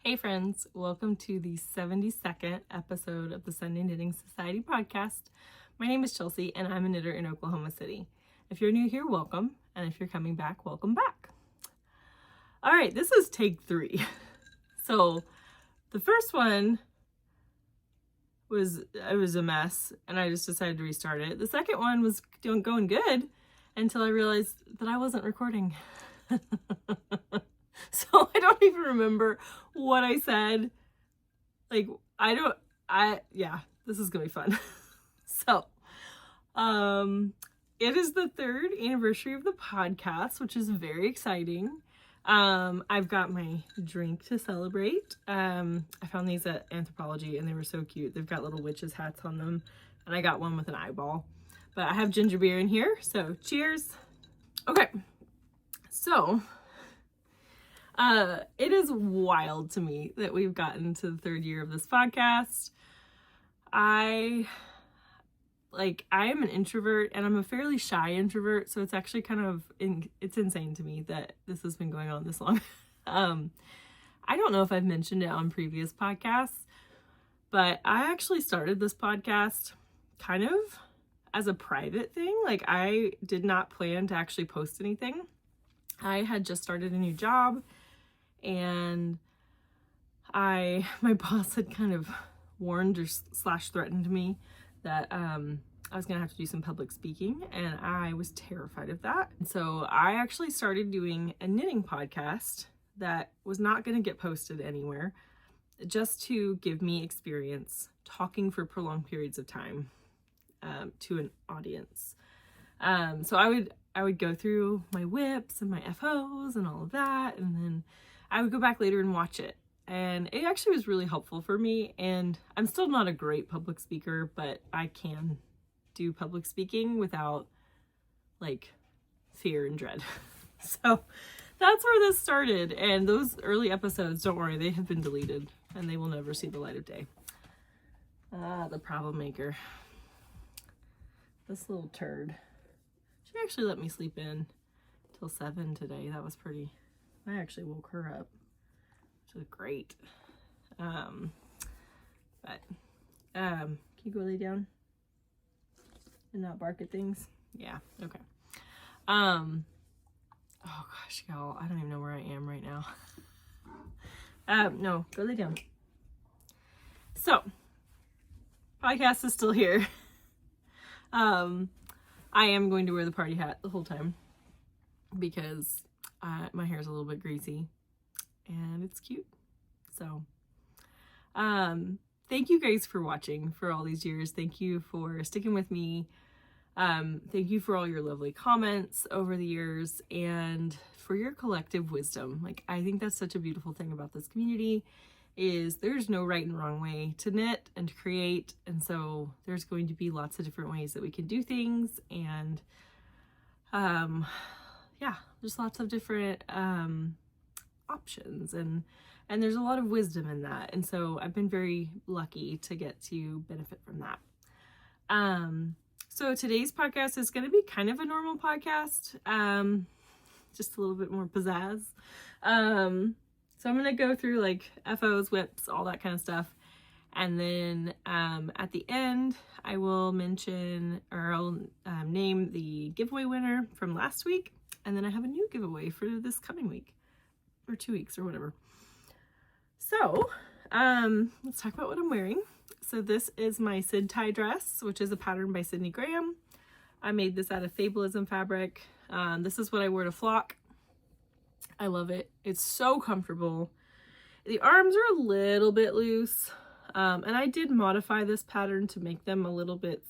Hey friends, welcome to the 72nd episode of the Sunday Knitting Society podcast. My name is Chelsea and I'm a knitter in Oklahoma City. If you're new here, welcome. And if you're coming back, welcome back. All right, this is take 3. So the first one was a mess and I just decided to restart it. The second one was going good until I realized that I wasn't recording. So I don't even remember what I said. Yeah, this is gonna be fun. So, it is the 3rd anniversary of the podcast, which is very exciting. I've got my drink to celebrate. I found these at Anthropologie and they were so cute. They've got little witches hats on them and I got one with an eyeball. But I have ginger beer in here, so cheers. Okay, so it is wild to me that we've gotten to the 3rd year of this podcast. I am an introvert and I'm a fairly shy introvert, so it's actually it's insane to me that this has been going on this long. I don't know if I've mentioned it on previous podcasts, but I actually started this podcast kind of as a private thing. Like, I did not plan to actually post anything. I had just started a new job and my boss had kind of warned or / threatened me that I was gonna have to do some public speaking, and I was terrified of that. And so I actually started doing a knitting podcast that was not gonna get posted anywhere, just to give me experience talking for prolonged periods of time to an audience. So I would go through my whips and my FOs and all of that, and then I would go back later and watch it. And it actually was really helpful for me. And I'm still not a great public speaker, but I can do public speaking without like fear and dread. So that's where this started. And those early episodes, don't worry, they have been deleted and they will never see the light of day. The problem maker. This little turd. She actually let me sleep in till 7 today. That was pretty. I actually woke her up, which was great. Can you go lay down and not bark at things? Yeah, okay. Oh gosh, y'all, I don't even know where I am right now. No, go lay down. So, podcast is still here. I am going to wear the party hat the whole time because my hair is a little bit greasy and it's cute. So thank you guys for watching for all these years. Thank you for sticking with me. Thank you for all your lovely comments over the years and for your collective wisdom. Like, I think that's such a beautiful thing about this community is there's no right and wrong way to knit and to create, and so there's going to be lots of different ways that we can do things, and yeah, there's lots of different options, and there's a lot of wisdom in that, and so I've been very lucky to get to benefit from that. So today's podcast is going to be kind of a normal podcast, just a little bit more pizzazz. So I'm going to go through like FOs, whips, all that kind of stuff. And then at the end, I will mention, or I'll name the giveaway winner from last week. And then I have a new giveaway for this coming week, or 2 weeks, or whatever. So let's talk about what I'm wearing. So this is my Syd Tie Dress, which is a pattern by Syd Graham. I made this out of Fableism fabric. This is what I wore to flock. I love it. It's so comfortable. The arms are a little bit loose. And I did modify this pattern to make them a little bit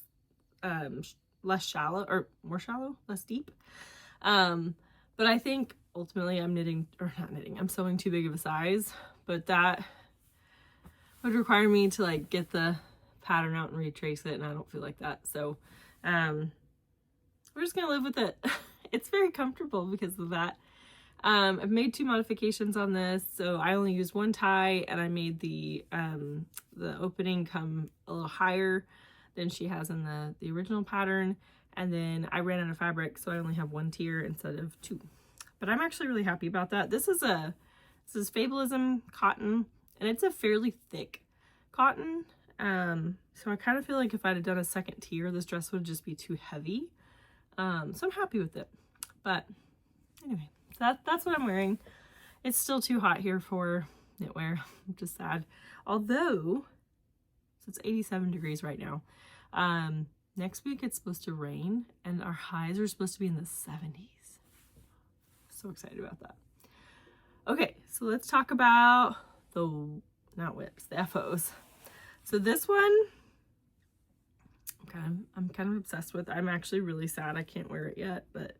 less shallow, or more shallow, less deep. But I think ultimately I'm sewing too big of a size, but that would require me to like get the pattern out and retrace it, and I don't feel like that. So we're just gonna live with it. It's very comfortable because of that. I've made 2 modifications on this, so I only used 1 tie, and I made the opening come a little higher than she has in the original pattern, and then I ran out of fabric, so I only have 1 tier instead of 2. But I'm actually really happy about that. This is Fableism cotton. and it's a fairly thick cotton. So I kind of feel like if I'd have done a second tier, this dress would just be too heavy. So I'm happy with it. But anyway, that's what I'm wearing. It's still too hot here for knitwear. I'm just sad. Although, so it's 87 degrees right now. Next week it's supposed to rain and our highs are supposed to be in the 70s. So excited about that. Okay, so let's talk about the, not whips, the FOs. So this one, I'm kind of obsessed with. I'm actually really sad I can't wear it yet, but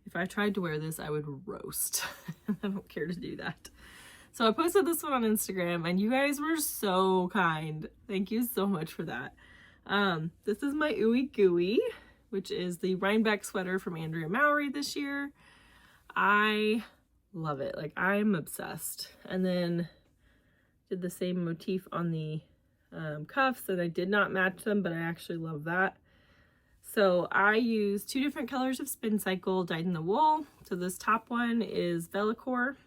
if I tried to wear this, I would roast. I don't care to do that. So I posted this one on Instagram and you guys were so kind. Thank you so much for that. This is my Ooey Gooey, which is the Rhinebeck sweater from Andrea Mowry this year. I love it. Like, I'm obsessed. And then did the same motif on the cuffs, and I did not match them, but I actually love that. So I used 2 different colors of Spincycle dyed in the wool. So this top one is Velour.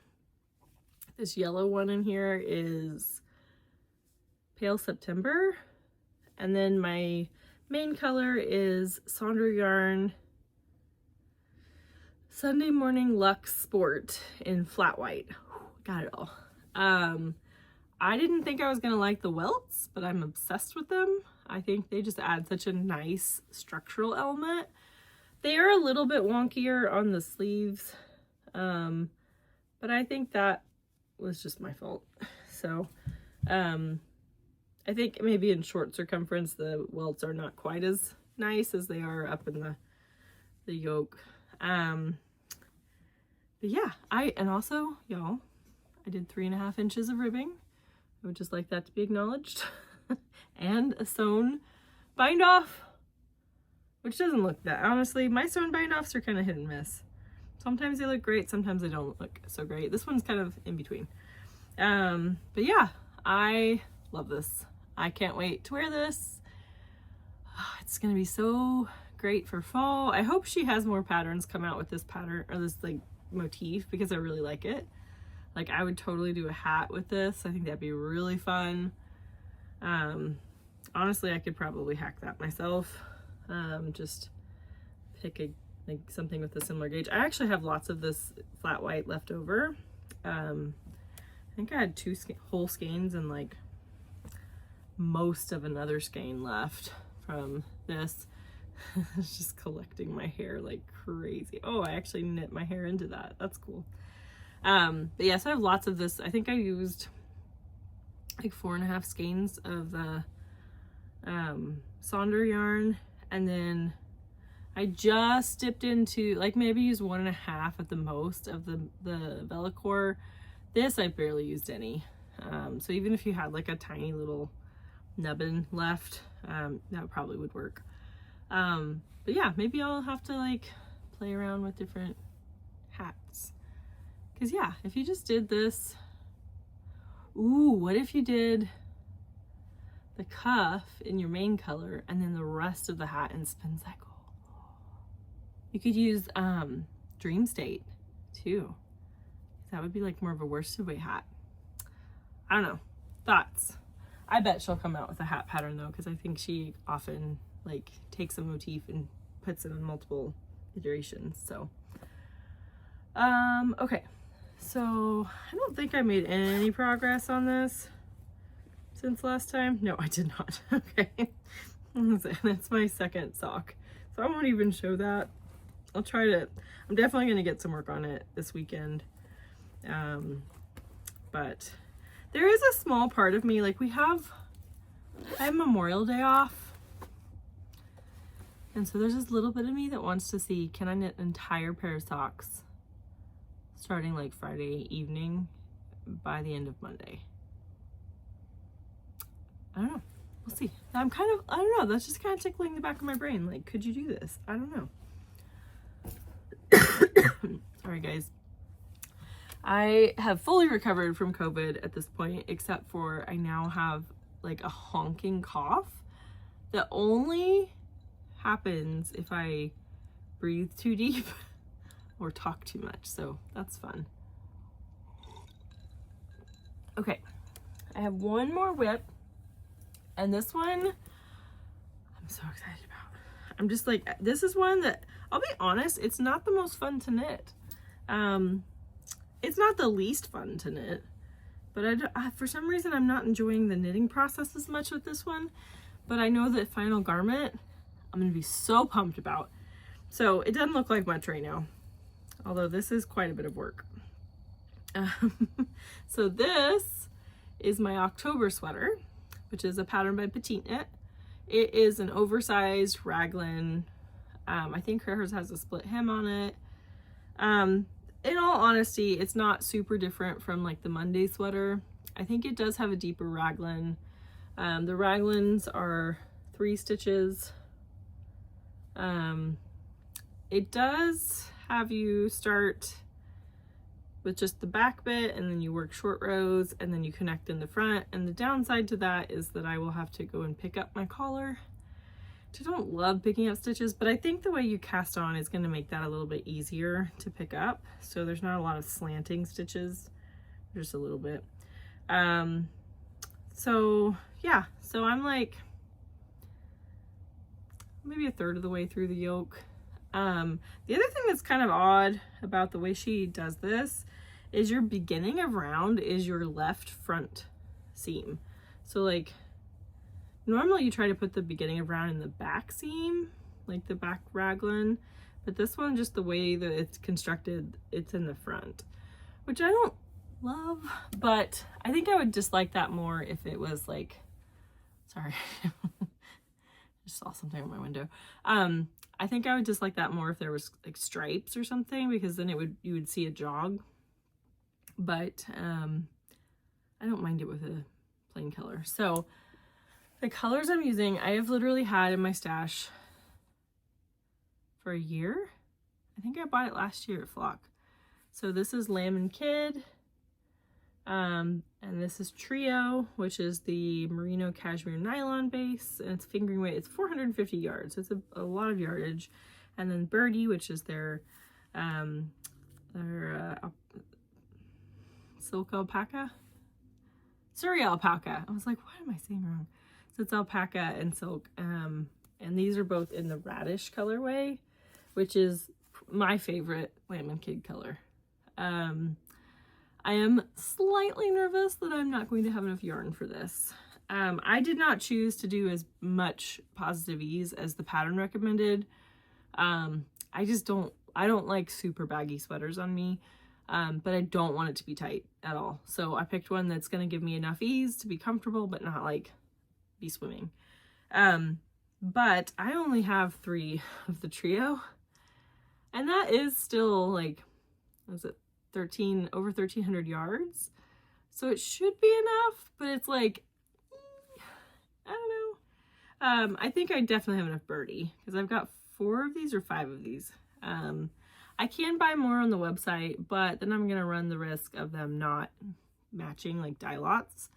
This yellow one in here is Pale September. And then my main color is Sonder Yarn Sunday Morning Luxe Sport in flat white. Got it all. I didn't think I was gonna like the welts, but I'm obsessed with them. I think they just add such a nice structural element. They are a little bit wonkier on the sleeves, but I think that was just my fault. So I think maybe in short circumference the welts are not quite as nice as they are up in the yoke. But yeah, and also, y'all, I did 3.5 inches of ribbing. I would just like that to be acknowledged. And a sewn bind off, which doesn't look that, honestly, my sewn bind offs are kind of hit and miss. Sometimes they look great, sometimes they don't look so great. This one's kind of in between. But yeah, I love this. I can't wait to wear this. It's gonna be so great for fall. I hope she has more patterns come out with this pattern, or this like motif, because I really like it. Like, I would totally do a hat with this. I think that'd be really fun. Honestly, I could probably hack that myself. Just pick something with a similar gauge. I actually have lots of this flat white left over. I think I had 2 whole skeins and like most of another skein left from this. It's just collecting my hair like crazy. Oh, I actually knit my hair into that. That's cool. But yeah, so I have lots of this. I think I used like 4.5 skeins of the Sonder yarn, and then I just dipped into like maybe used 1.5 at the most of the Velour. This I barely used any. So even if you had like a tiny little nubbin left, that probably would work. But yeah, maybe I'll have to like play around with different hats. Because yeah, if you just did this, ooh, what if you did the cuff in your main color and then the rest of the hat in Spincycle? You could use Dream State too. That would be like more of a worsted weight hat. I don't know. Thoughts? I bet she'll come out with a hat pattern though, because I think she often like takes a motif and puts it in multiple iterations. So okay. So I don't think I made any progress on this since last time. No, I did not. Okay. That's my second sock. So I won't even show that. I'll try to, I'm definitely going to get some work on it this weekend. But there is a small part of me, like I have Memorial Day off. And so there's this little bit of me that wants to see, can I knit an entire pair of socks starting like Friday evening by the end of Monday? I don't know. We'll see. I don't know. That's just kind of tickling the back of my brain. Like, could you do this? I don't know. All right, guys. I have fully recovered from COVID at this point, except for I now have like a honking cough that only happens if I breathe too deep or talk too much. So that's fun. Okay. I have one more whip, and this one I'm so excited about. I'm just like, this is one that, I'll be honest, it's not the most fun to knit. It's not the least fun to knit, but for some reason I'm not enjoying the knitting process as much with this one. But I know that final garment I'm gonna be so pumped about. So it doesn't look like much right now, although this is quite a bit of work. So this is my October sweater, which is a pattern by PetiteKnit. It is an oversized raglan. I think hers has a split hem on it. In all honesty, it's not super different from like the Monday sweater. I think it does have a deeper raglan. The raglans are 3 stitches. It does have you start with just the back bit, and then you work short rows, and then you connect in the front. And the downside to that is that I will have to go and pick up my collar. I don't love picking up stitches, but I think the way you cast on is going to make that a little bit easier to pick up. So there's not a lot of slanting stitches, just a little bit. So yeah, so I'm like maybe a third of the way through the yoke. The other thing that's kind of odd about the way she does this is your beginning of round is your left front seam. So like normally you try to put the beginning of round in the back seam, like the back raglan, but this one, just the way that it's constructed, it's in the front, which I don't love, but I think I would dislike that more if it was like, sorry, just saw something on my window. I think I would dislike that more if there was like stripes or something, because then you would see a jog. But I don't mind it with a plain color. So the colors I'm using, I have literally had in my stash for a year. I think I bought it last year at Flock. So this is Lamb and Kid. And this is Trio, which is the merino cashmere nylon base, and it's fingering weight. It's 450 yards. So it's a lot of yardage. And then Birdie, which is their silk alpaca, Surrey alpaca. I was like, what am I saying wrong? So it's alpaca and silk. And these are both in the radish colorway, which is my favorite Lamb and Kid color. I am slightly nervous that I'm not going to have enough yarn for this. I did not choose to do as much positive ease as the pattern recommended. I don't like super baggy sweaters on me, but I don't want it to be tight at all. So I picked one that's going to give me enough ease to be comfortable, but not like be swimming. But I only have 3 of the Trio, and that is still like, what is it? Over 1,300 yards. So it should be enough, but it's like, I don't know. I think I definitely have enough Birdie, because I've got 4 of these or 5 of these. I can buy more on the website, but then I'm gonna run the risk of them not matching like dye lots.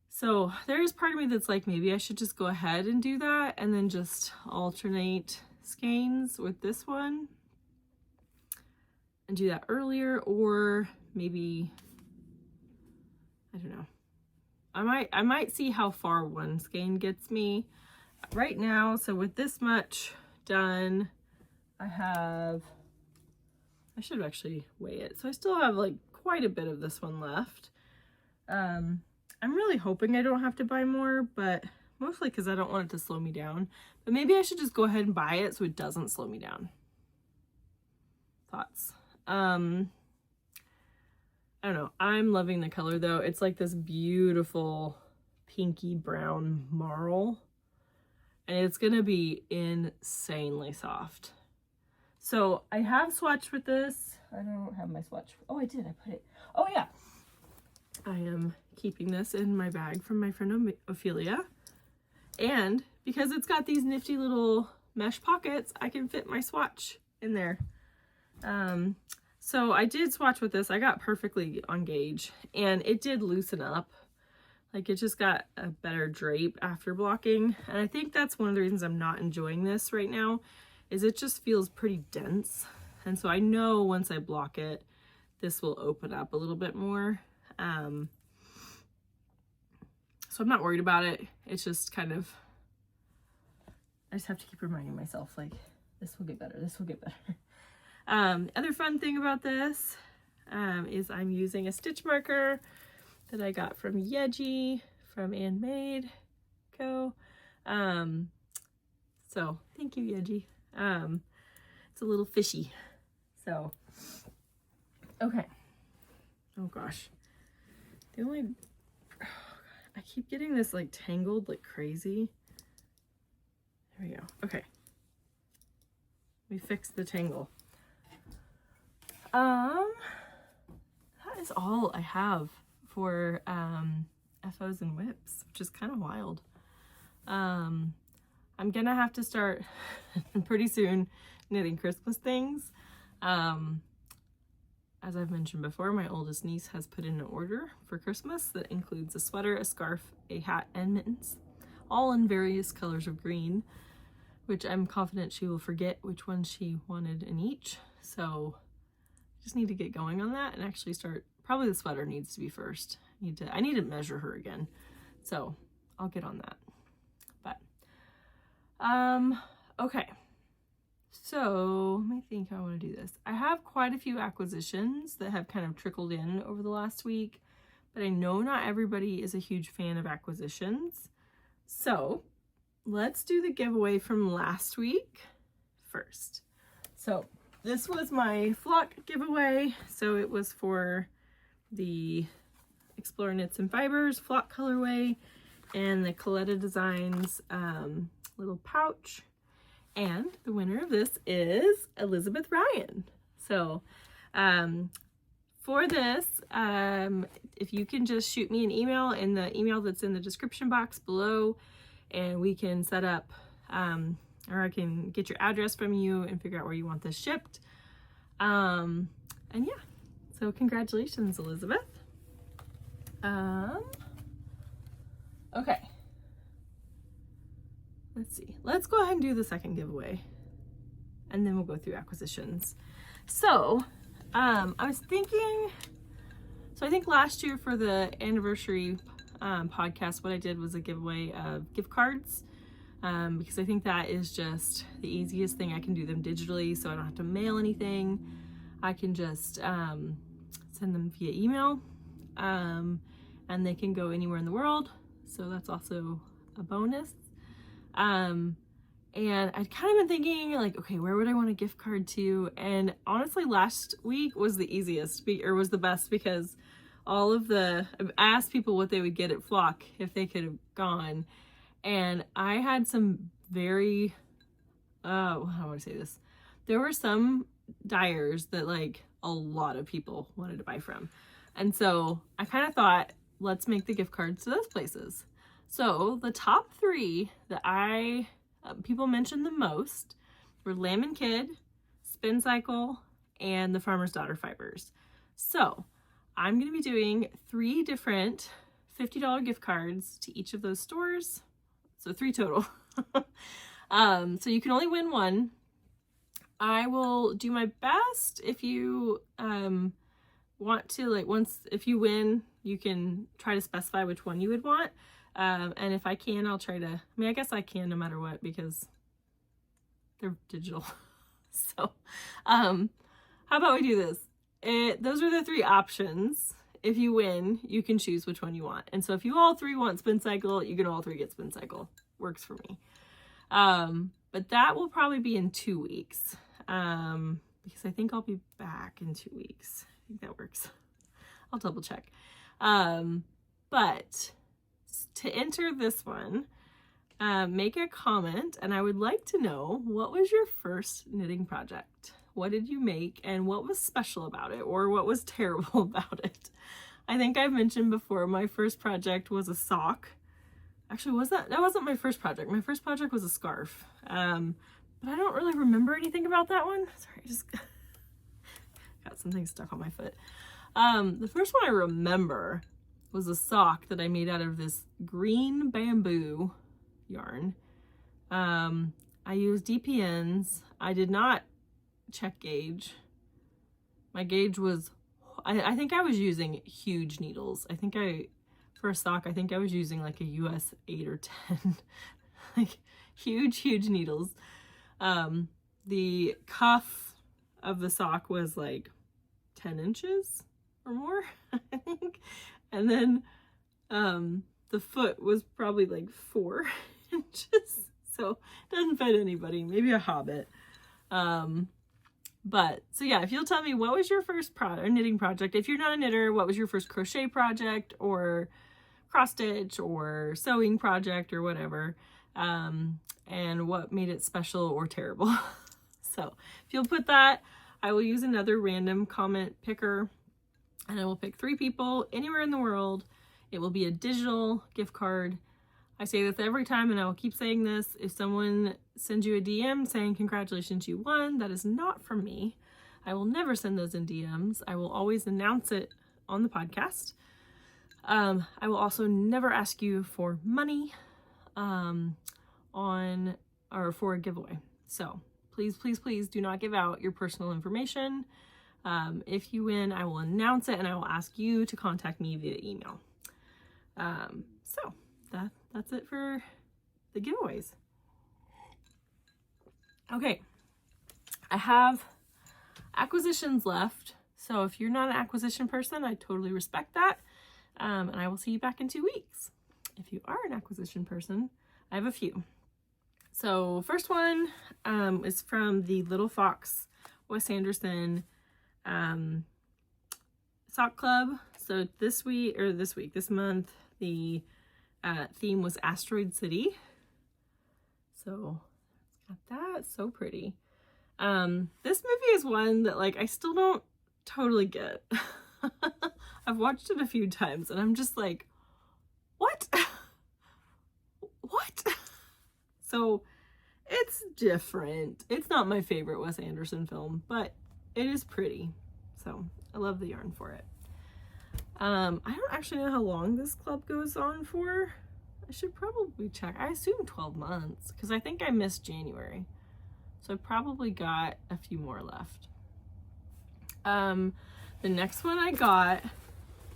So there is part of me that's like, maybe I should just go ahead and do that and then just alternate skeins with this one and do that earlier, or maybe, I don't know. I might see how far one skein gets me right now. So with this much done, I should actually weigh it. So I still have like quite a bit of this one left. I'm really hoping I don't have to buy more, but mostly because I don't want it to slow me down. But maybe I should just go ahead and buy it so it doesn't slow me down. Thoughts? I don't know. I'm loving the color though. It's like this beautiful pinky brown marl, and it's gonna be insanely soft. So I have swatched with this. I don't have my swatch. Oh, I did. I put it. Oh yeah. I am keeping this in my bag from my friend Ophelia, and because it's got these nifty little mesh pockets, I can fit my swatch in there. So I did swatch with this. I got perfectly on gauge, and it did loosen up. Like, it just got a better drape after blocking. And I think that's one of the reasons I'm not enjoying this right now, is it just feels pretty dense. And so I know once I block it, this will open up a little bit more. So I'm not worried about it. It's just kind of, I just have to keep reminding myself, like, this will get better, this will get better. Other fun thing about this is I'm using a stitch marker that I got from Yeji from PetiteKnit Co. So thank you, Yeji. It's a little fishy. So, okay. Oh gosh. The only, I keep getting this like tangled like crazy. There we go. Okay. We fixed the tangle. That is all I have for FOs and whips, which is kind of wild. I'm gonna have to start pretty soon knitting Christmas things. As I've mentioned before, my oldest niece has put in an order for Christmas that includes a sweater, a scarf, a hat, and mittens, all in various colors of green, which I'm confident she will forget which one she wanted in each. So just need to get going on that and actually start. Probably the sweater needs to be first. I need to measure her again. So I'll get on that. But okay. So let me think how I want to do this. I have quite a few acquisitions that have kind of trickled in over the last week, but I know not everybody is a huge fan of acquisitions. So let's do the giveaway from last week first. So this was my flock giveaway. So it was for the Explore Knits and Fibers flock colorway and the Coletta Designs little pouch. And the winner of this is Elizabeth Ryan. So for this, if you can just shoot me an email in the email that's in the description box below, and we can set up, or I can get your address from you and figure out where you want this shipped. And yeah, so congratulations, Elizabeth. Okay. Let's see. Let's go ahead and do the second giveaway, and then we'll go through acquisitions. So, I was thinking, so I think last year for the anniversary podcast, what I did was a giveaway of gift cards, because I think that is just the easiest thing. I can do them digitally, so I don't have to mail anything. I can just send them via email, and they can go anywhere in the world. So that's also a bonus. And I'd kind of been thinking like, okay, where would I want a gift card to? And honestly, last week was the easiest, or was the best, because I asked people what they would get at Flock if they could have gone. And I had some very, how do I say this? There were some dyers that like a lot of people wanted to buy from. And so I kind of thought, let's make the gift cards to those places. So the top three that people mentioned the most were Lamb & Kid, Spincycle, and the Farmer's Daughter Fibers. So I'm going to be doing 3 different $50 gift cards to each of those stores. So 3 total. So you can only win one. I will do my best if you want to, like, if you win, you can try to specify which one you would want. And if I can, I'll try to, I guess I can no matter what, because they're digital. So, how about we do this? Those are the 3 options. If you win, you can choose which one you want. And so if you all 3 want Spincycle, you can all 3 get Spincycle. Works for me. But that will probably be in 2 weeks. Because I think I'll be back in 2 weeks. I think that works. I'll double check. But to enter this one, make a comment, and I would like to know, what was your first knitting project? What did you make, and what was special about it, or what was terrible about it? I think I've mentioned before, my first project was a sock. Actually, that wasn't my first project. My first project was a scarf. But I don't really remember anything about that one. Sorry, I just got something stuck on my foot. The first one I remember was a sock that I made out of this green bamboo yarn. I used DPNs. I did not check gauge. My gauge was, I think I was using huge needles. I think for a sock. I think I was using like a US 8 or 10, like huge needles. The cuff of the sock was like 10 inches or more, I think. And then the foot was probably like 4 inches. So it doesn't fit anybody, maybe a hobbit. But so yeah, if you'll tell me, what was your first knitting project? If you're not a knitter, what was your first crochet project or cross stitch or sewing project or whatever? And what made it special or terrible? So if you'll put that, I will use another random comment picker, and I will pick 3 people anywhere in the world. It will be a digital gift card. I say this every time, and I will keep saying this. If someone sends you a DM saying, congratulations, you won, that is not from me. I will never send those in DMs. I will always announce it on the podcast. I will also never ask you for money for a giveaway. So please, please, please do not give out your personal information. If you win, I will announce it, and I will ask you to contact me via email. So that's it for the giveaways. Okay, I have acquisitions left. So if you're not an acquisition person, I totally respect that. And I will see you back in 2 weeks. If you are an acquisition person, I have a few. So first one is from the Little Fox Wes Anderson sock club. So this month, the theme was Asteroid City. So it's got that, so pretty. This movie is one that like I still don't totally get. I've watched it a few times and I'm just like, what? What? So it's different. It's not my favorite Wes Anderson film, but it is pretty. So I love the yarn for it. I don't actually know how long this club goes on for. I should probably check. I assume 12 months because I think I missed January. So I probably got a few more left. The next one I got,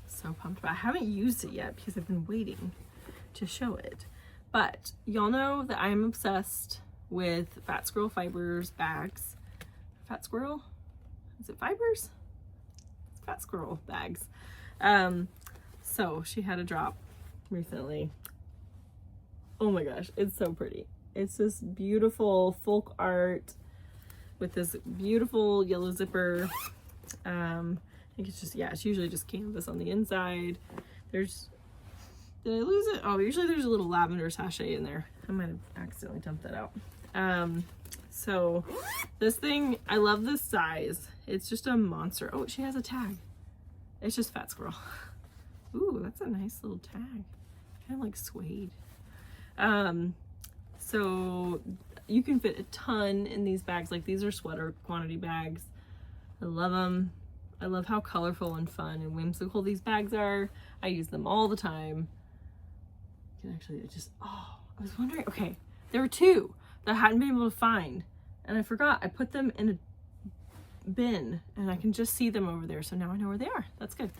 so pumped about. I haven't used it yet because I've been waiting to show it. But y'all know that I'm obsessed with Fat Squirrel Fibers bags. Fat Squirrel? Is it fibers? It's Fat Squirrel bags. So she had a drop recently. Oh my gosh, it's so pretty. It's this beautiful folk art with this beautiful yellow zipper. I think it's just, yeah, it's usually just canvas on the inside. Did I lose it? Oh, usually there's a little lavender sachet in there. I might have accidentally dumped that out. So this thing, I love this size. It's just a monster. Oh, she has a tag. It's just Fat Squirrel. Ooh, that's a nice little tag. Kind of like suede. So you can fit a ton in these bags. Like these are sweater quantity bags. I love them. I love how colorful and fun and whimsical these bags are. I use them all the time. You can actually I was wondering, okay, there were 2 that I hadn't been able to find and I forgot. I put them in a bin and I can just see them over there. So now I know where they are. That's good.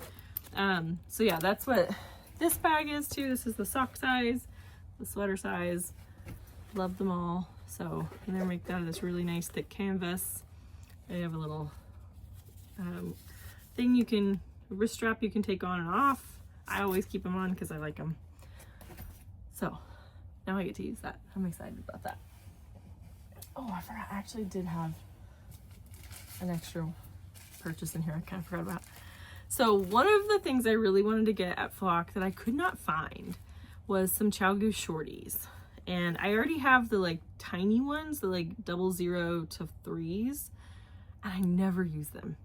So yeah, that's what this bag is too. This is the sock size, the sweater size. Love them all. So I'm gonna make that this really nice thick canvas. I have a little thing wrist strap you can take on and off. I always keep them on because I like them. So now I get to use that. I'm excited about that. Oh, I forgot. I actually did have an extra purchase in here. I kind of forgot about. So one of the things I really wanted to get at Flock that I could not find was some Chow Goose shorties. And I already have the like tiny ones, the like 00 to 3s, and I never use them.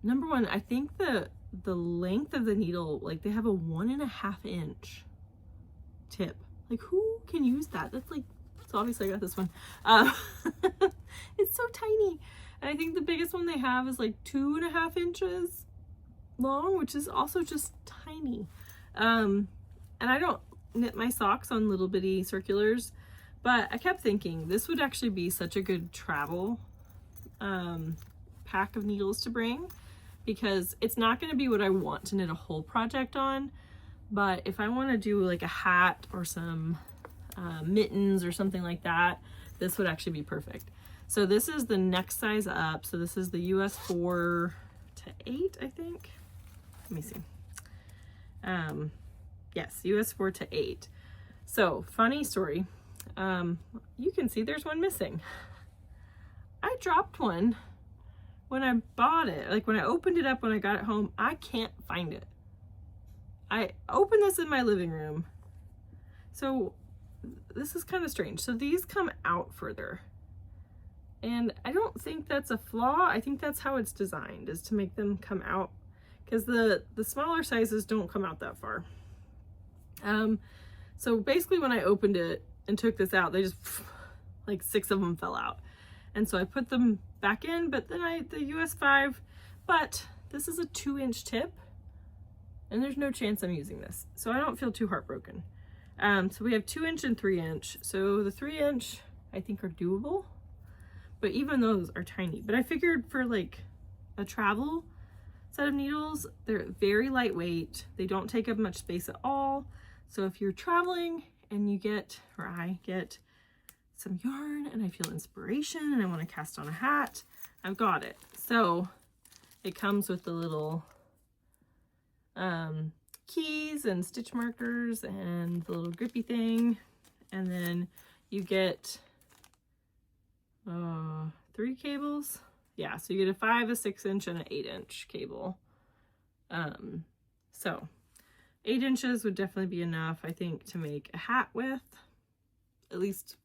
Number one, I think the length of the needle, like they have a 1.5 inch tip. Like who can use that? That's like, so obviously I got this one. It's so tiny. And I think the biggest one they have is like 2.5 inches long, which is also just tiny. And I don't knit my socks on little bitty circulars, but I kept thinking this would actually be such a good travel pack of needles to bring, because it's not going to be what I want to knit a whole project on, but if I want to do like a hat or some mittens or something like that, this would actually be perfect. So this is the next size up. So this is the US 4 to 8, I think. Let me see. Yes, US 4 to 8. So funny story. You can see there's one missing. I dropped one when I bought it. Like when I opened it up when I got it home, I can't find it. I opened this in my living room. So this is kind of strange. So these come out further. And I don't think that's a flaw. I think that's how it's designed, is to make them come out, because the smaller sizes don't come out that far. So basically when I opened it and took this out, they just, like 6 of them fell out. And so I put them back in, but then the US 5, but this is a 2-inch tip and there's no chance I'm using this. So I don't feel too heartbroken. So we have 2-inch and 3-inch. So the 3-inch I think are doable, but even those are tiny. But I figured for like a travel set of needles, they're very lightweight. They don't take up much space at all. So if you're traveling and you get, or I get some yarn and I feel inspiration and I want to cast on a hat, I've got it. So it comes with the little keys and stitch markers and the little grippy thing. And then you get 3 cables. Yeah, so you get a 5, a 6-inch, and an 8-inch cable. So 8 inches would definitely be enough, I think, to make a hat with. At least,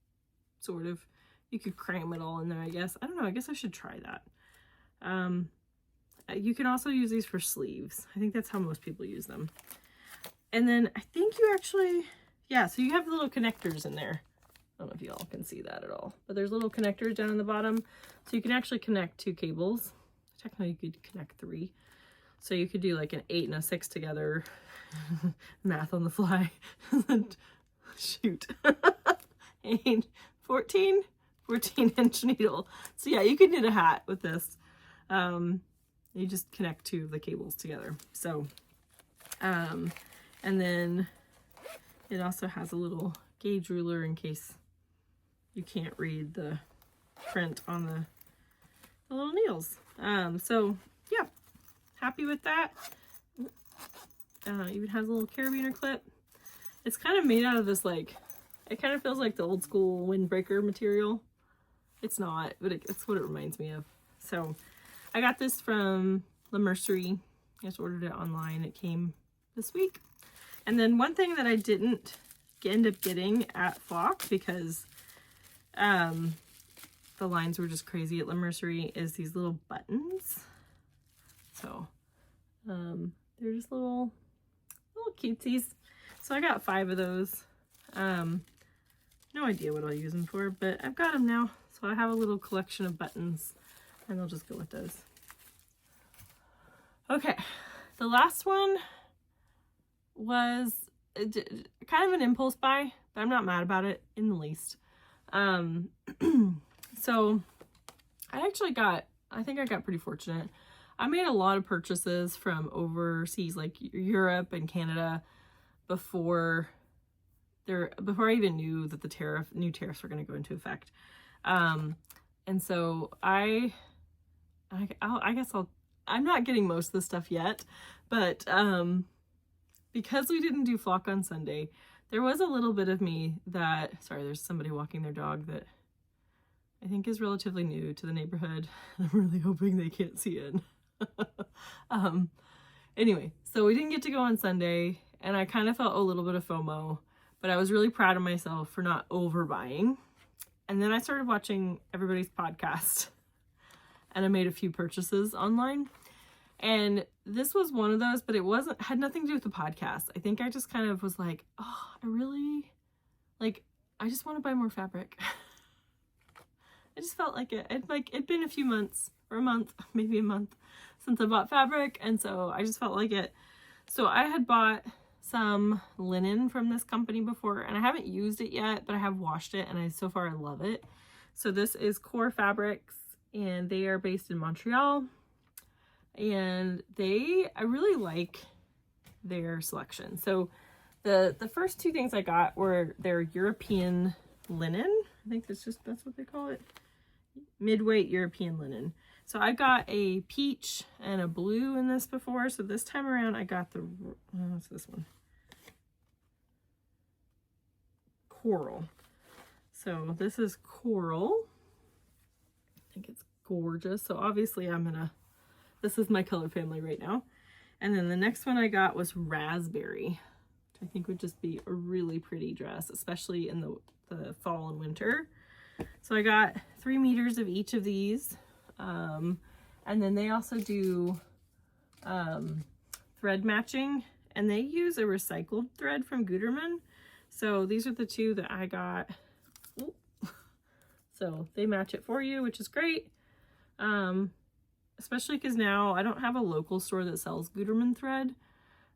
sort of. You could cram it all in there, I guess. I don't know, I guess I should try that. You can also use these for sleeves. I think that's how most people use them. And then I think you actually, yeah, so you have the little connectors in there. I don't know if you all can see that at all, but there's little connectors down in the bottom. So you can actually connect 2 cables. Technically you could connect 3. So you could do like an 8 and a 6 together. Math on the fly. Shoot. 8, 14 inch needle. So yeah, you could knit a hat with this. You just connect 2 of the cables together. So, and then it also has a little gauge ruler in case you can't read the print on the little needles. So yeah, happy with that. Even has a little carabiner clip. It's kind of made out of this, like, it kind of feels like the old school windbreaker material. It's not, but it's what it reminds me of. So I got this from La Mercerie. I just ordered it online. It came this week. And then one thing that I didn't end up getting at Flock, because the lines were just crazy at La Mercerie, is these little buttons. So they're just little cutesies. So I got 5 of those. No idea what I'll use them for, but I've got them now. So I have a little collection of buttons and I'll just go with those. Okay, the last one was kind of an impulse buy, but I'm not mad about it in the least. So I think I got pretty fortunate. I made a lot of purchases from overseas, like Europe and Canada, before I even knew that the new tariffs were going to go into effect. And so I guess I'm not getting most of the stuff yet, but because we didn't do Flock on Sunday, there was a little bit of me that, sorry, there's somebody walking their dog that I think is relatively new to the neighborhood. I'm really hoping they can't see it. Anyway, so we didn't get to go on Sunday, and I kind of felt a little bit of FOMO, but I was really proud of myself for not overbuying. And then I started watching everybody's podcast, and I made a few purchases online. And this was one of those, but it had nothing to do with the podcast. I think I just kind of was like, oh, I just want to buy more fabric. I just felt like it. It'd been a few months, or a month, maybe a month, since I bought fabric, and so I just felt like it. So I had bought some linen from this company before, and I haven't used it yet, but I have washed it, and so far I love it. So this is Core Fabrics, and they are based in Montreal, and I really like their selection. So the first two things I got were their European linen. I think that's what they call it. Midweight European linen. So I got a peach and a blue in this before. So this time around I got the, what's this one? Coral. So this is coral. I think it's gorgeous. So obviously this is my color family right now. And then the next one I got was raspberry, which I think would just be a really pretty dress, especially in the fall and winter. So I got 3 meters of each of these. And then they also do thread matching, and they use a recycled thread from Gutermann. So these are the two that I got. Ooh. So they match it for you, which is great. Especially because now I don't have a local store that sells Gutermann thread.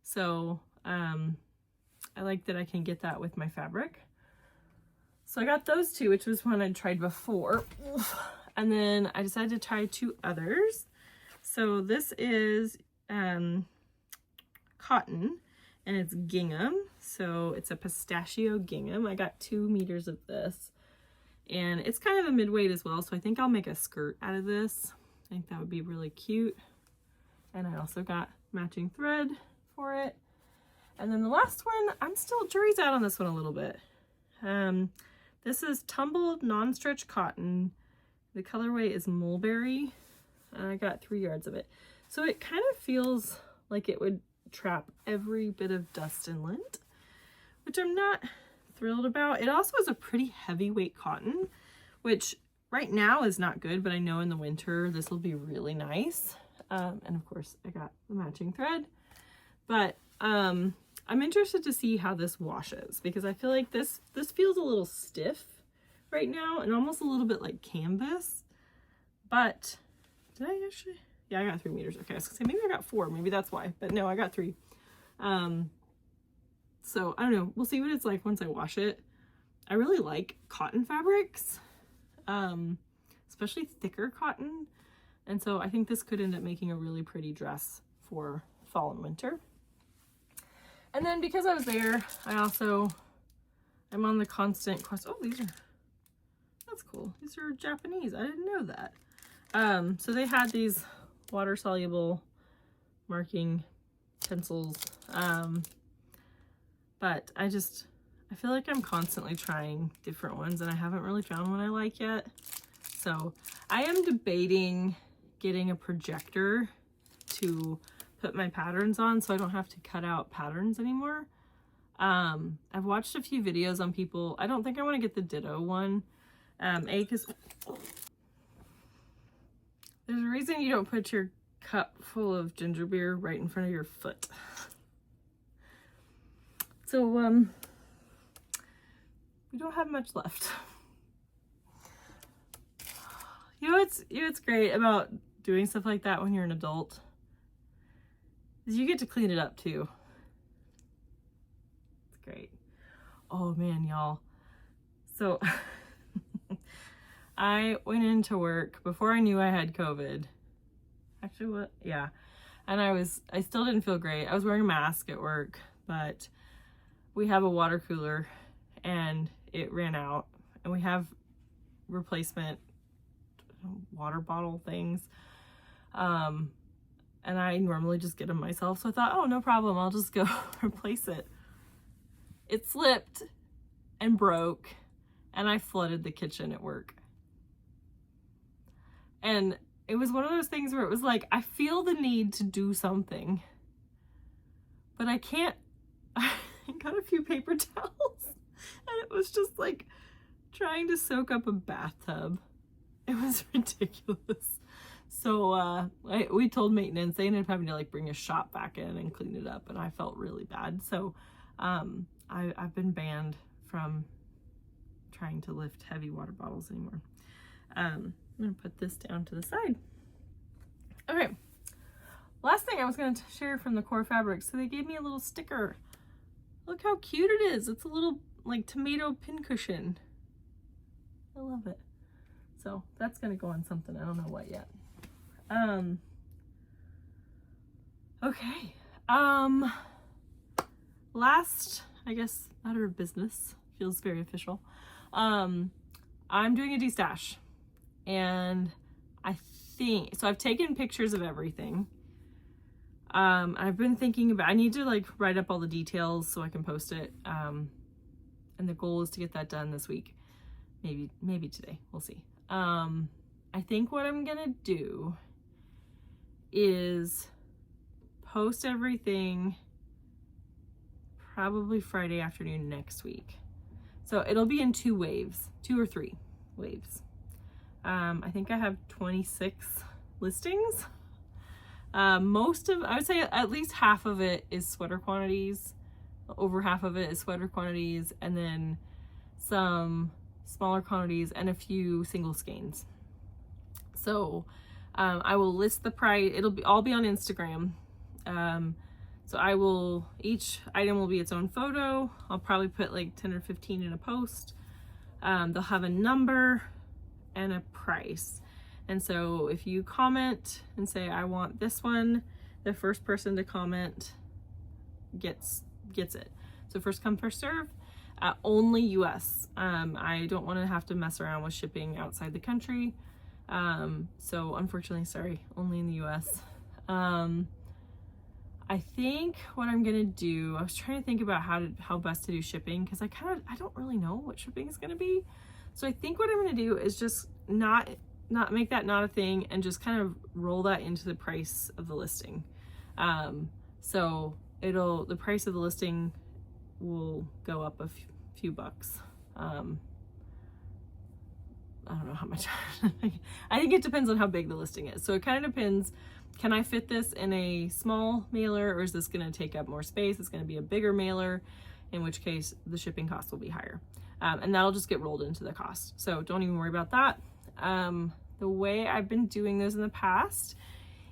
So I like that I can get that with my fabric. So I got those two, which was one I'd tried before. And then I decided to try 2 others. So this is cotton, and it's gingham. So it's a pistachio gingham. I got 2 meters of this. And it's kind of a midweight as well, so I think I'll make a skirt out of this. I think that would be really cute. And I also got matching thread for it. And then the last one, I'm still, jury's out on this one a little bit. This is tumbled non-stretch cotton. The colorway is mulberry. I got 3 yards of it. So it kind of feels like it would trap every bit of dust and lint, which I'm not thrilled about. It also is a pretty heavyweight cotton, which right now is not good, but I know in the winter this will be really nice. And of course I got the matching thread, but I'm interested to see how this washes, because I feel like this feels a little stiff right now and almost a little bit like canvas. But did I actually? Yeah, I got 3 meters. Okay, I was gonna say maybe I got 4, maybe that's why, but no, I got 3. So I don't know, we'll see what it's like once I wash it. I really like cotton fabrics, especially thicker cotton, and so I think this could end up making a really pretty dress for fall and winter. And then because I was there, I'm on the constant quest. Oh, that's cool. These are Japanese. I didn't know that. So they had these water soluble marking pencils. But I feel like I'm constantly trying different ones, and I haven't really found one I like yet. So I am debating getting a projector to put my patterns on so I don't have to cut out patterns anymore. I've watched a few videos on people. I don't think I want to get the Ditto one. Because there's a reason you don't put your cup full of ginger beer right in front of your foot. So, we don't have much left. You know what's great about doing stuff like that when you're an adult is you get to clean it up too. It's great. Oh man, y'all. So I went into work before I knew I had COVID. Actually, what? Yeah. And I still didn't feel great. I was wearing a mask at work, but we have a water cooler and it ran out, and we have replacement water bottle things. And I normally just get them myself. So I thought, oh, no problem. I'll just go replace it. It slipped and broke, and I flooded the kitchen at work. And it was one of those things where it was like, I feel the need to do something, but I can't. I got a few paper towels, and it was just like trying to soak up a bathtub. It was ridiculous. So we told maintenance. They ended up having to like bring a shop vac in and clean it up, and I felt really bad. So I've been banned from trying to lift heavy water bottles anymore. I'm gonna put this down to the side. Okay, last thing I was gonna share from the core fabric. So they gave me a little sticker. Look how cute it is. It's a little like tomato pincushion. I love it. So that's gonna go on something. I don't know what yet. Okay. last, I guess, matter of business, feels very official. I'm doing a destash, and I think, so I've taken pictures of everything. I've been thinking about, I need to like write up all the details so I can post it. And the goal is to get that done this week. Maybe today, we'll see. I think what I'm gonna do is post everything probably Friday afternoon next week. So it'll be in 2 or 3 waves. I think I have 26 listings. I would say at least half of it is sweater quantities. Over half of it is sweater quantities, and then some smaller quantities and a few single skeins. So I will list the price. It'll all be on Instagram. So each item will be its own photo. I'll probably put like 10 or 15 in a post. They'll have a number and a price. And so if you comment and say, I want this one, the first person to comment gets it. So first come, first serve. Only US. I don't want to have to mess around with shipping outside the country. So unfortunately, sorry, only in the US. I think what I'm gonna do, I was trying to think about how best to do shipping, because I don't really know what shipping is gonna be. So I think what I'm gonna do is just not make that not a thing, and just kind of roll that into the price of the listing. So the price of the listing will go up a few bucks. I don't know how much. I think it depends on how big the listing is. So it kind of depends. Can I fit this in a small mailer, or is this going to take up more space? It's going to be a bigger mailer, in which case the shipping cost will be higher. And that'll just get rolled into the cost. So don't even worry about that. The way I've been doing those in the past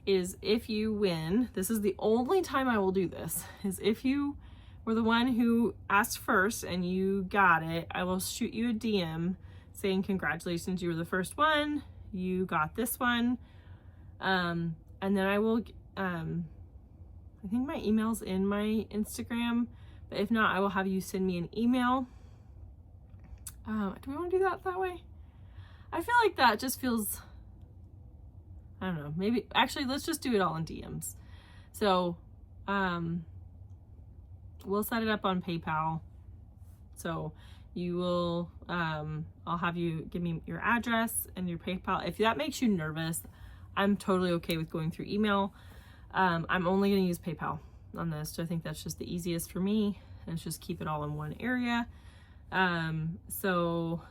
is, if you win, this is the only time I will do this, is if you were the one who asked first and you got it, I will shoot you a DM saying, congratulations, you were the first one, you got this one. And then I will, I think my email's in my Instagram, but if not, I will have you send me an email. Do we want to do that way? I feel like that just feels, I don't know, maybe, actually, let's just do it all in DMs. So, we'll set it up on PayPal. So you will, I'll have you give me your address and your PayPal. If that makes you nervous, I'm totally okay with going through email. I'm only going to use PayPal on this. So I think that's just the easiest for me, and it's just keep it all in one area. So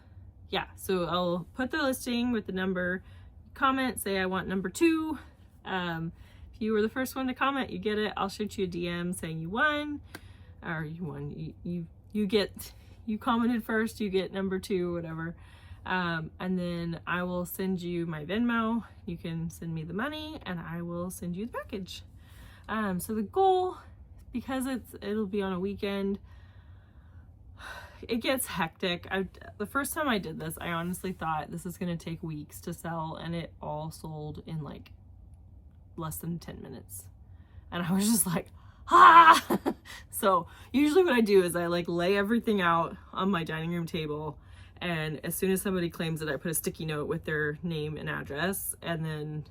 yeah, so I'll put the listing with the number, comment, say I want number 2. If you were the first one to comment, you get it. I'll shoot you a DM saying you won, or you won, you commented first, you get number 2, whatever. And then I will send you my Venmo. You can send me the money and I will send you the package. So the goal, because it'll be on a weekend, it gets hectic. The first time I did this, I honestly thought this is going to take weeks to sell, and it all sold in like less than 10 minutes. And I was just like, ah! So usually what I do is I like lay everything out on my dining room table, and as soon as somebody claims it, I put a sticky note with their name and address, and then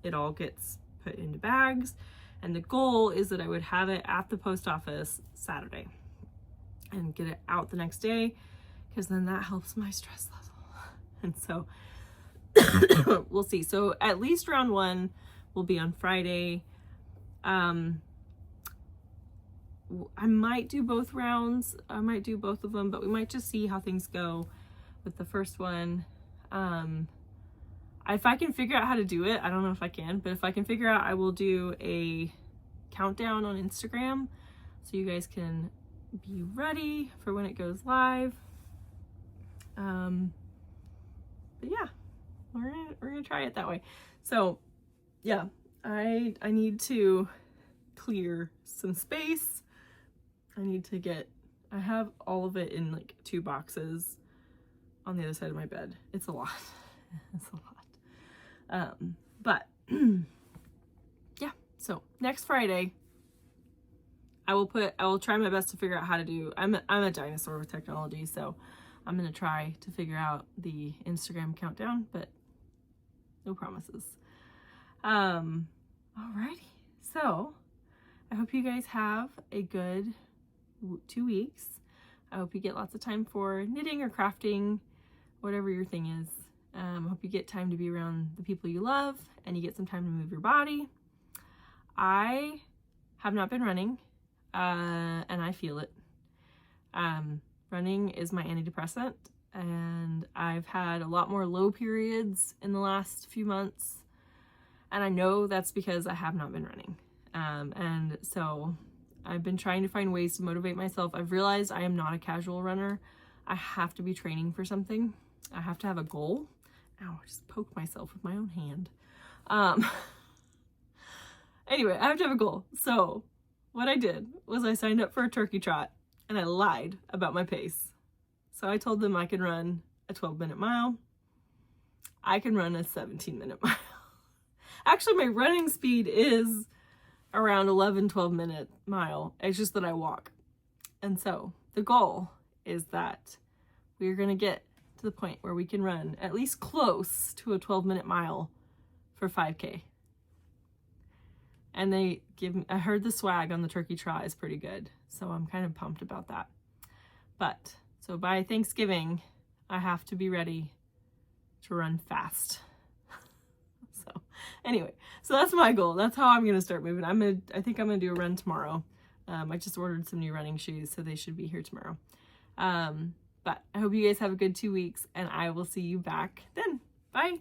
it all gets put into bags. And the goal is that I would have it at the post office Saturday and get it out the next day, because then that helps my stress level. And so we'll see. So at least round 1 will be on Friday. I might do both rounds. I might do both of them, but we might just see how things go with the first one. If I can figure out how to do it, I don't know if I can, but if I can figure out, I will do a countdown on Instagram so you guys can be ready for when it goes live. But yeah, we're gonna try it that way. So yeah, I need to clear some space. I have all of it in like 2 boxes on the other side of my bed. It's a lot. It's a lot. But yeah, so next Friday, I will try my best to figure out how to do, I'm a dinosaur with technology, so I'm going to try to figure out the Instagram countdown, but no promises. Alrighty. So I hope you guys have a good 2 weeks. I hope you get lots of time for knitting or crafting, whatever your thing is. I hope you get time to be around the people you love and you get some time to move your body. I have not been running, and I feel it. Running is my antidepressant, and I've had a lot more low periods in the last few months, and I know that's because I have not been running. And so I've been trying to find ways to motivate myself. I've realized I am not a casual runner. I have to be training for something. I have to have a goal. Ow, I just poked myself with my own hand. Anyway, I have to have a goal. So what I did was I signed up for a turkey trot and I lied about my pace. So I told them I could run a 12-minute mile. I can run a 17-minute mile. Actually, my running speed is around 12-minute mile. It's just that I walk. And so the goal is that we're going to get to the point where we can run at least close to a 12-minute mile for 5K. And I heard the swag on the turkey trot is pretty good. So I'm kind of pumped about that. But so by Thanksgiving, I have to be ready to run fast. So anyway, so that's my goal. That's how I'm going to start moving. I think I'm going to do a run tomorrow. I just ordered some new running shoes, so they should be here tomorrow. But I hope you guys have a good 2 weeks, and I will see you back then. Bye.